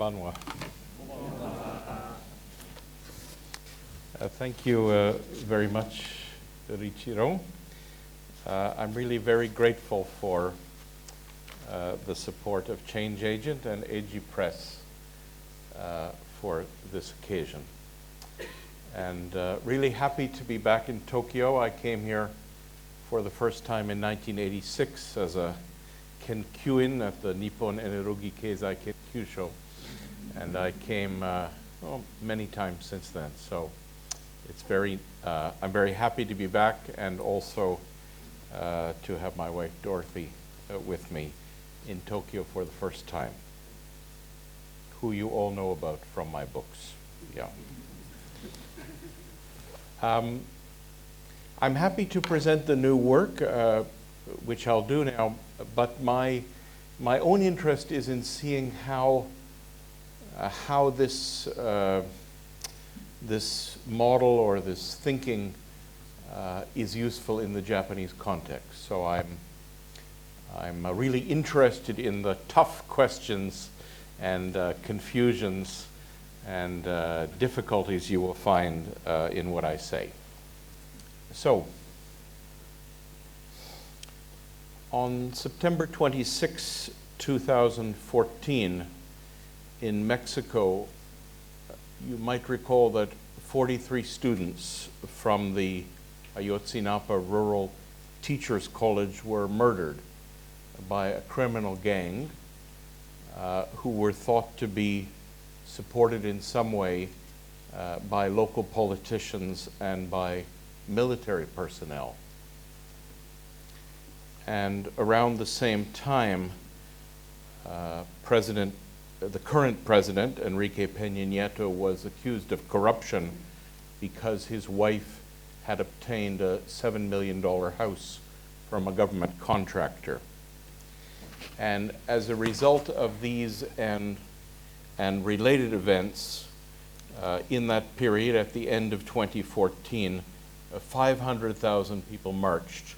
Konbanwa. Thank you very much, Richiro. I'm really very grateful for the support of Change Agent and AG Press for this occasion. And really happy to be back in Tokyo. I came here for the first time in 1986 as a Kenkyuin at the Nippon Energy Keizai Kenkyusho. And I came many times since then. So it's I'm very happy to be back, and also to have my wife Dorothy with me in Tokyo for the first time, who you all know about from my books. Yeah. I'm happy to present the new work, which I'll do now, but my own interest is in seeing how this this model or this thinking is useful in the Japanese context. So I'm really interested in the tough questions and confusions and difficulties you will find in what I say. So, on September 26, 2014, in Mexico, you might recall that 43 students from the Ayotzinapa Rural Teachers College were murdered by a criminal gang who were thought to be supported in some way by local politicians and by military personnel. And around the same time, the current president, Enrique Peña Nieto, was accused of corruption because his wife had obtained a $7 million house from a government contractor. And as a result of these and related events, in that period, at the end of 2014, 500,000 people marched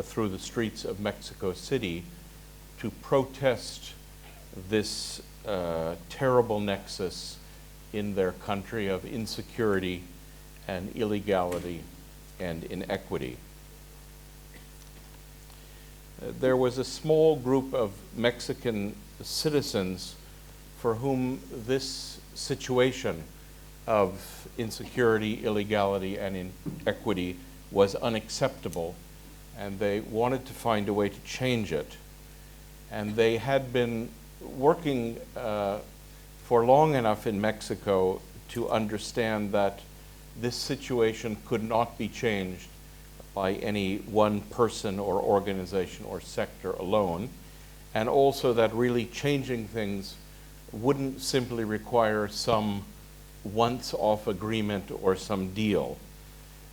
through the streets of Mexico City to protest this terrible nexus in their country of insecurity and illegality and inequity. There was a small group of Mexican citizens for whom this situation of insecurity, illegality, and inequity was unacceptable, and they wanted to find a way to change it. And they had been working for long enough in Mexico to understand that this situation could not be changed by any one person or organization or sector alone, and also that really changing things wouldn't simply require some once-off agreement or some deal.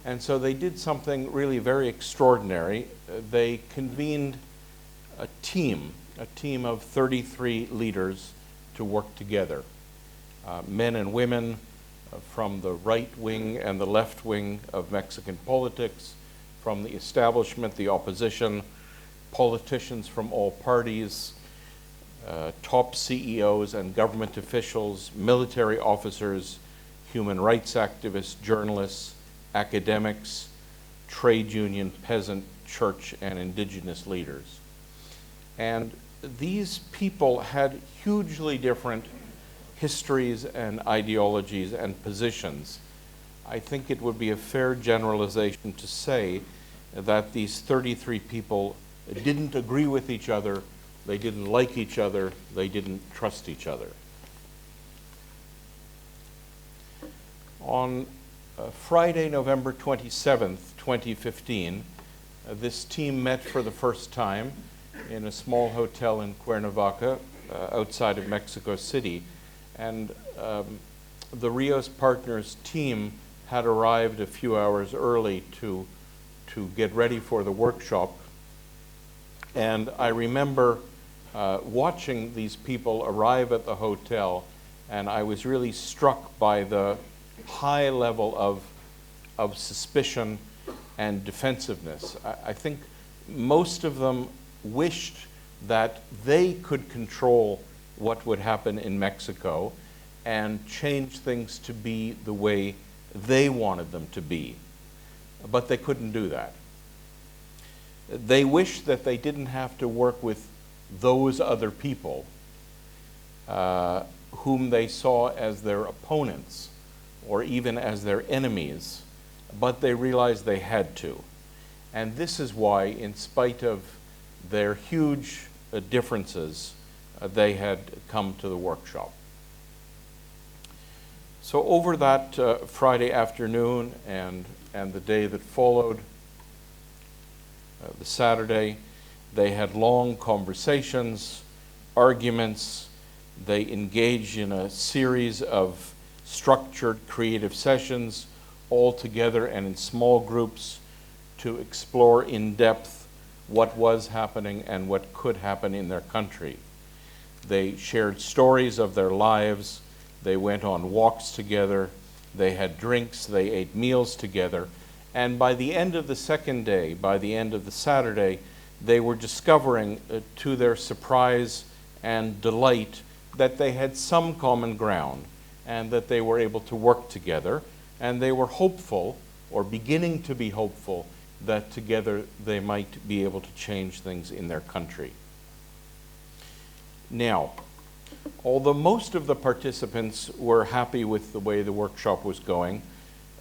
And so they did something really very extraordinary. They convened a team of 33 leaders to work together, men and women from the right wing and the left wing of Mexican politics, from the establishment, the opposition, politicians from all parties, top CEOs and government officials, military officers, human rights activists, journalists, academics, trade union, peasant, church, and indigenous leaders. And these people had hugely different histories and ideologies and positions. I think it would be a fair generalization to say that these 33 people didn't agree with each other, they didn't like each other, they didn't trust each other. On Friday, November 27th, 2015, this team met for the first time in a small hotel in Cuernavaca, outside of Mexico City. And the Rios Partners team had arrived a few hours early to get ready for the workshop. And I remember watching these people arrive at the hotel, and I was really struck by the high level of suspicion and defensiveness. I think most of them wished that they could control what would happen in Mexico and change things to be the way they wanted them to be. But they couldn't do that. They wished that they didn't have to work with those other people whom they saw as their opponents or even as their enemies, but they realized they had to. And this is why, in spite of their huge differences, they had come to the workshop. So over that Friday afternoon and the day that followed, the Saturday, they had long conversations, arguments. They engaged in a series of structured creative sessions, all together and in small groups, to explore in depth what was happening and what could happen in their country. They shared stories of their lives. They went on walks together. They had drinks. They ate meals together. And by the end of the second day, by the end of the Saturday, they were discovering, to their surprise and delight, that they had some common ground and that they were able to work together. And they were hopeful, or beginning to be hopeful, that together they might be able to change things in their country. Now, although most of the participants were happy with the way the workshop was going,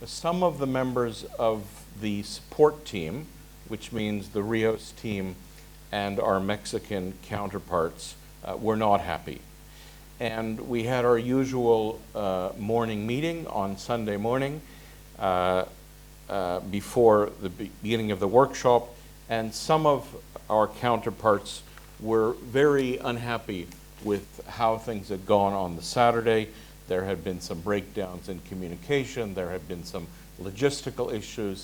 some of the members of the support team, which means the Rios team and our Mexican counterparts, were not happy. And we had our usual morning meeting on Sunday morning before the beginning of the workshop, and some of our counterparts were very unhappy with how things had gone on the Saturday. There had been some breakdowns in communication, there had been some logistical issues,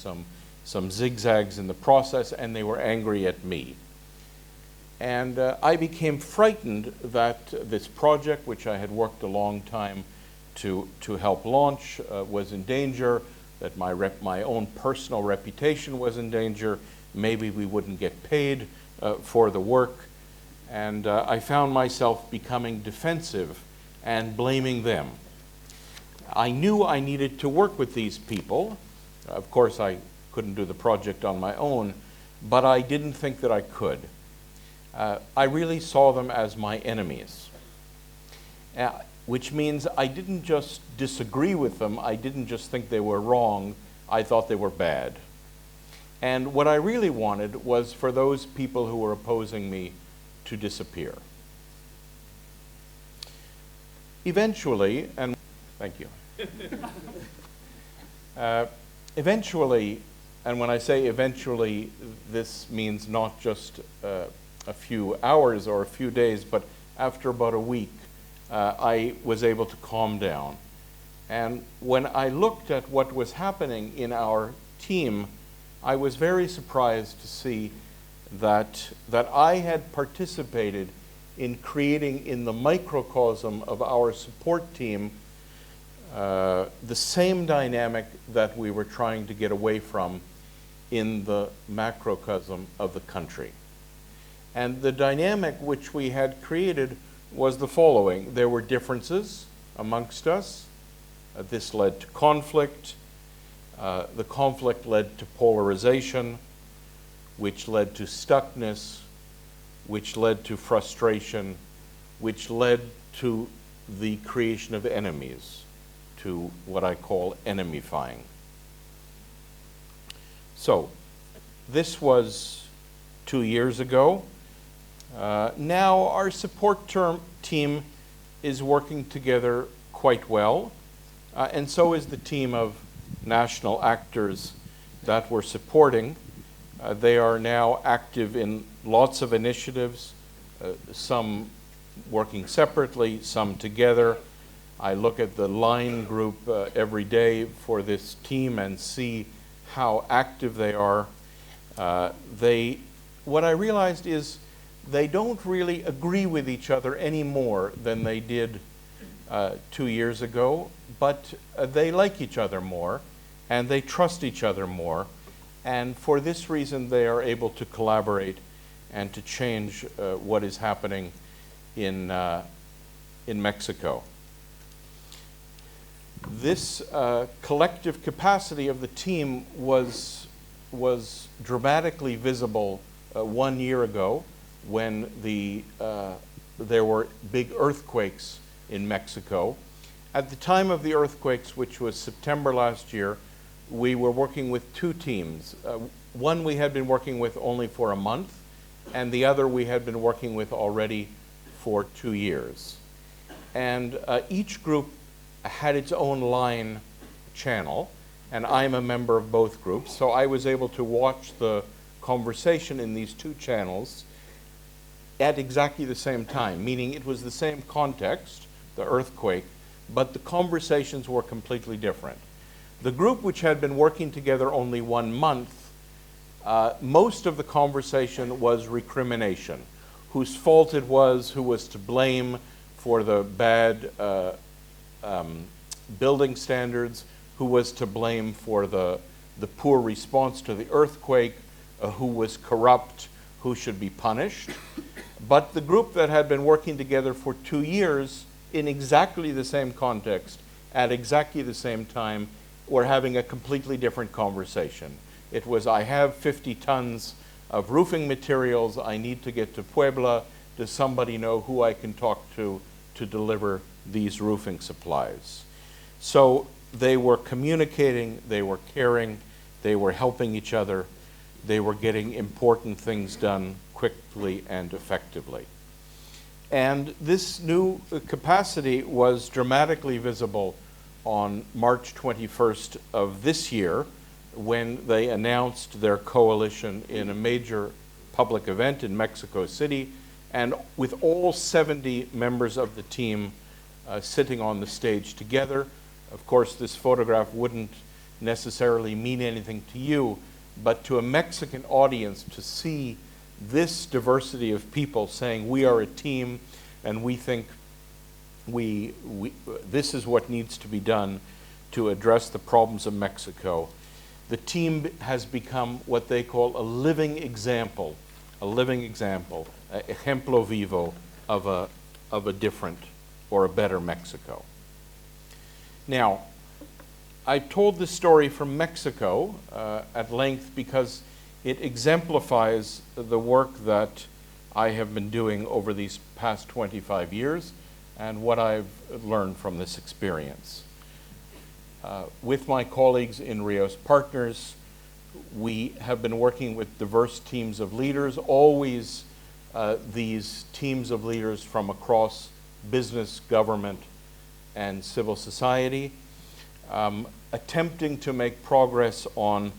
some zigzags in the process, and they were angry at me. And I became frightened that this project, which I had worked a long time to help launch, was in danger, that my own personal reputation was in danger. Maybe we wouldn't get paid for the work. And I found myself becoming defensive and blaming them. I knew I needed to work with these people. Of course, I couldn't do the project on my own, but I didn't think that I could. I really saw them as my enemies, which means I didn't just disagree with them. I didn't just think they were wrong. I thought they were bad. And what I really wanted was for those people who were opposing me to disappear. Eventually, and thank you. Eventually, and when I say eventually, this means not just a few hours or a few days, but after about a week, I was able to calm down. And when I looked at what was happening in our team, I was very surprised to see that I had participated in creating in the microcosm of our support team the same dynamic that we were trying to get away from in the macrocosm of the country. And the dynamic which we had created was the following. There were differences amongst us. This led to conflict. The conflict led to polarization, which led to stuckness, which led to frustration, which led to the creation of enemies, to what I call enemifying. So, this was 2 years ago. Now our support team is working together quite well, and so is the team of national actors that we're supporting. They are now active in lots of initiatives, some working separately, some together. I look at the line group every day for this team and see how active they are. What I realized is they don't really agree with each other any more than they did 2 years ago, but they like each other more and they trust each other more, and for this reason they are able to collaborate and to change what is happening in in Mexico. This collective capacity of the team was dramatically visible 1 year ago when there were big earthquakes in Mexico. At the time of the earthquakes, which was September last year, we were working with two teams. One we had been working with only for a month, and the other we had been working with already for 2 years. And each group had its own line channel, and I'm a member of both groups, so I was able to watch the conversation in these two channels at exactly the same time, meaning it was the same context, the earthquake, but the conversations were completely different. The group which had been working together only 1 month, most of the conversation was recrimination, whose fault it was, who was to blame for the bad building standards, who was to blame for the poor response to the earthquake, who was corrupt, who should be punished. But the group that had been working together for 2 years in exactly the same context, at exactly the same time, were having a completely different conversation. It was, I have 50 tons of roofing materials, I need to get to Puebla, does somebody know who I can talk to deliver these roofing supplies? So they were communicating, they were caring, they were helping each other, they were getting important things done quickly and effectively. And this new capacity was dramatically visible on March 21st of this year, when they announced their coalition in a major public event in Mexico City, and with all 70 members of the team sitting on the stage together. Of course, this photograph wouldn't necessarily mean anything to you, but to a Mexican audience, to see this diversity of people saying, we are a team, and we think this is what needs to be done to address the problems of Mexico. The team has become what they call a living example, ejemplo vivo of a different or a better Mexico. Now, I told this story from Mexico at length because it exemplifies the work that I have been doing over these past 25 years and what I've learned from this experience. With my colleagues in Rios Partners, we have been working with diverse teams of leaders, always these teams of leaders from across business, government, and civil society, attempting to make progress on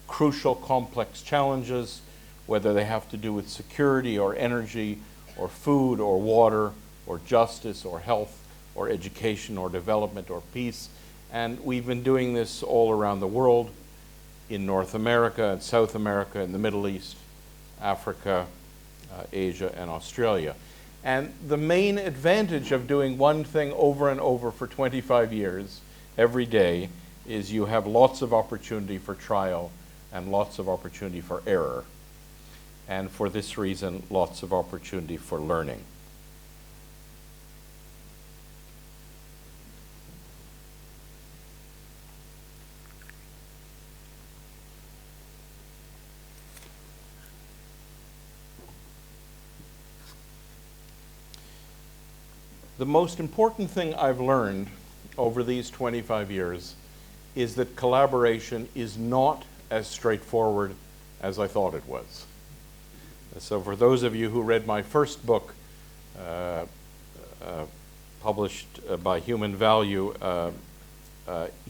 crucial complex challenges, whether they have to do with security or energy or food or water or justice or health or education or development or peace. And we've been doing this all around the world, in North America and South America, in the Middle East, Africa, Asia, and Australia. And the main advantage of doing one thing over and over for 25 years, every day, is you have lots of opportunity for trial and lots of opportunity for error. And for this reason, lots of opportunity for learning. The most important thing I've learned over these 25 years is that collaboration is not as straightforward as I thought it was. So for those of you who read my first book, published by Human Value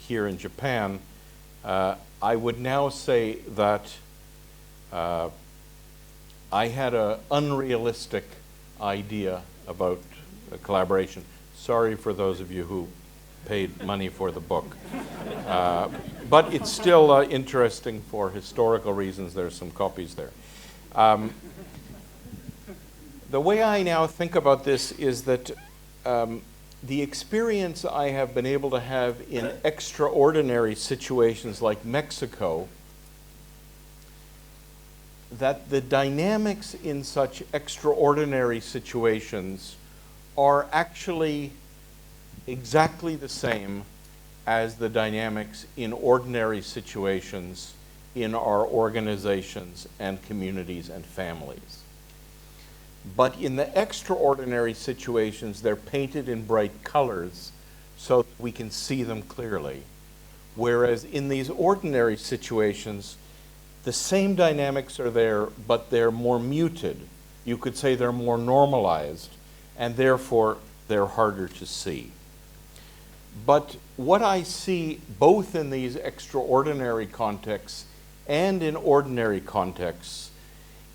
here in Japan, I would now say that I had an unrealistic idea about collaboration. Sorry for those of you who paid money for the book. But it's still interesting for historical reasons. There's some copies there. The way I now think about this is that the experience I have been able to have in extraordinary situations like Mexico, that the dynamics in such extraordinary situations are actually exactly the same as the dynamics in ordinary situations in our organizations and communities and families. But in the extraordinary situations, they're painted in bright colors so that we can see them clearly. Whereas in these ordinary situations, the same dynamics are there, but they're more muted. You could say they're more normalized, and therefore they're harder to see. But what I see both in these extraordinary contexts and in ordinary contexts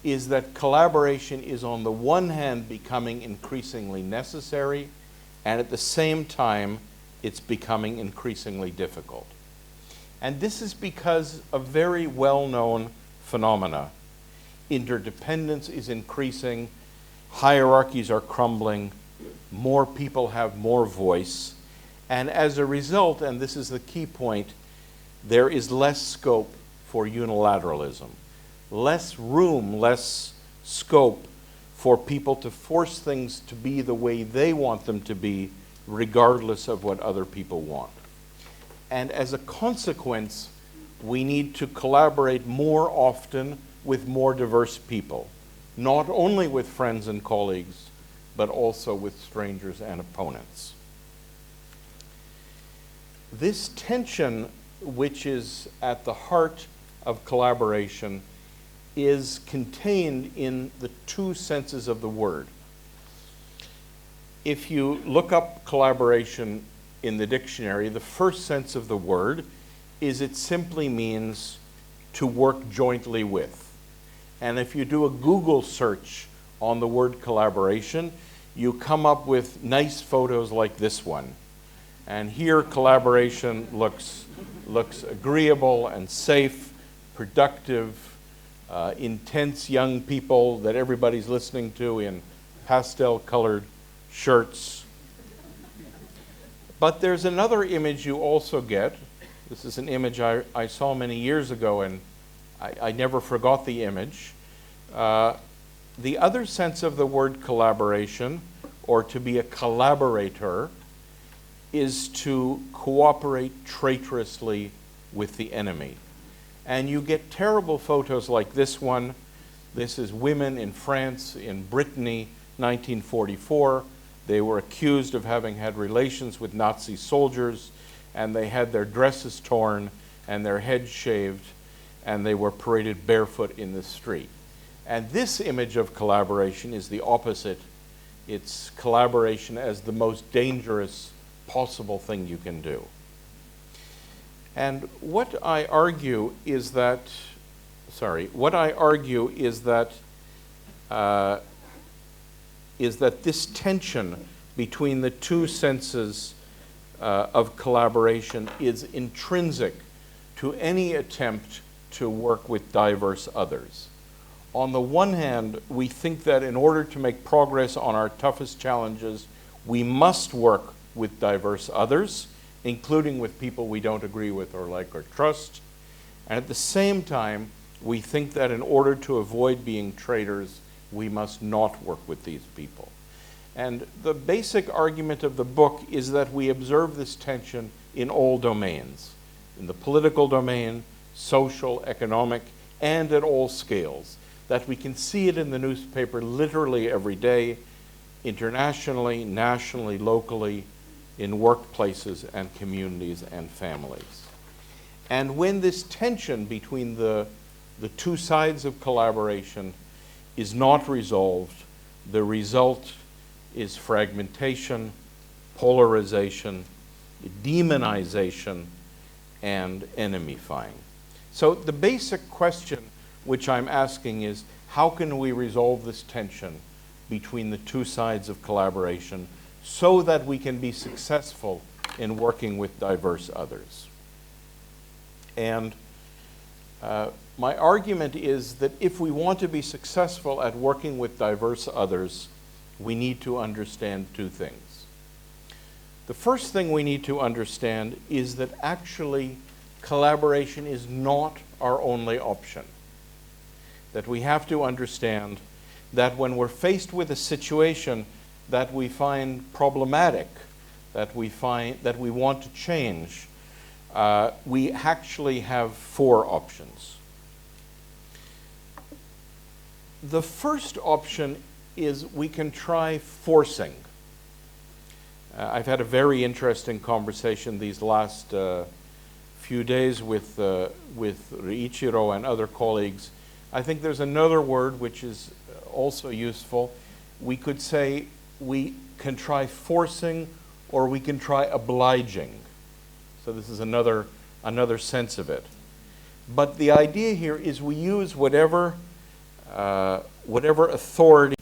is that collaboration is on the one hand becoming increasingly necessary, and at the same time it's becoming increasingly difficult. And this is because of very well-known phenomena. Interdependence is increasing, hierarchies are crumbling, more people have more voice, and as a result, and this is the key point, there is less scope for unilateralism, less room, less scope for people to force things to be the way they want them to be, regardless of what other people want. And as a consequence, we need to collaborate more often with more diverse people, not only with friends and colleagues, but also with strangers and opponents. This tension, which is at the heart of collaboration, is contained in the two senses of the word. If you look up collaboration in the dictionary, the first sense of the word is it simply means to work jointly with. And if you do a Google search on the word collaboration, you come up with nice photos like this one. And here collaboration looks agreeable and safe, productive, intense young people that everybody's listening to in pastel-colored shirts. But there's another image you also get. This is an image I saw many years ago, and I never forgot the image. The other sense of the word collaboration, or to be a collaborator, is to cooperate traitorously with the enemy. And you get terrible photos like this one. This is women in France, in Brittany, 1944. They were accused of having had relations with Nazi soldiers, and they had their dresses torn and their heads shaved, and they were paraded barefoot in the street. And this image of collaboration is the opposite. It's collaboration as the most dangerous possible thing you can do. And what I argue is that this tension between the two senses of collaboration is intrinsic to any attempt to work with diverse others. On the one hand, we think that in order to make progress on our toughest challenges, we must work with diverse others, including with people we don't agree with or like or trust. And at the same time, we think that in order to avoid being traitors, we must not work with these people. And the basic argument of the book is that we observe this tension in all domains, in the political domain, social, economic, and at all scales, that we can see it in the newspaper literally every day, internationally, nationally, locally, in workplaces and communities and families. And when this tension between the two sides of collaboration is not resolved, the result is fragmentation, polarization, demonization, and enemifying. So the basic question which I'm asking is, how can we resolve this tension between the two sides of collaboration so that we can be successful in working with diverse others? And my argument is that if we want to be successful at working with diverse others, we need to understand two things. The first thing we need to understand is that actually collaboration is not our only option. That we have to understand that when we're faced with a situation that we find problematic, that we want to change, we actually have 4 options. The first option is we can try forcing. I've had a very interesting conversation these last few days with Riichiro and other colleagues. I think there's another word which is also useful. We could say we can try forcing, or we can try obliging. So this is another sense of it. But the idea here is we use whatever authority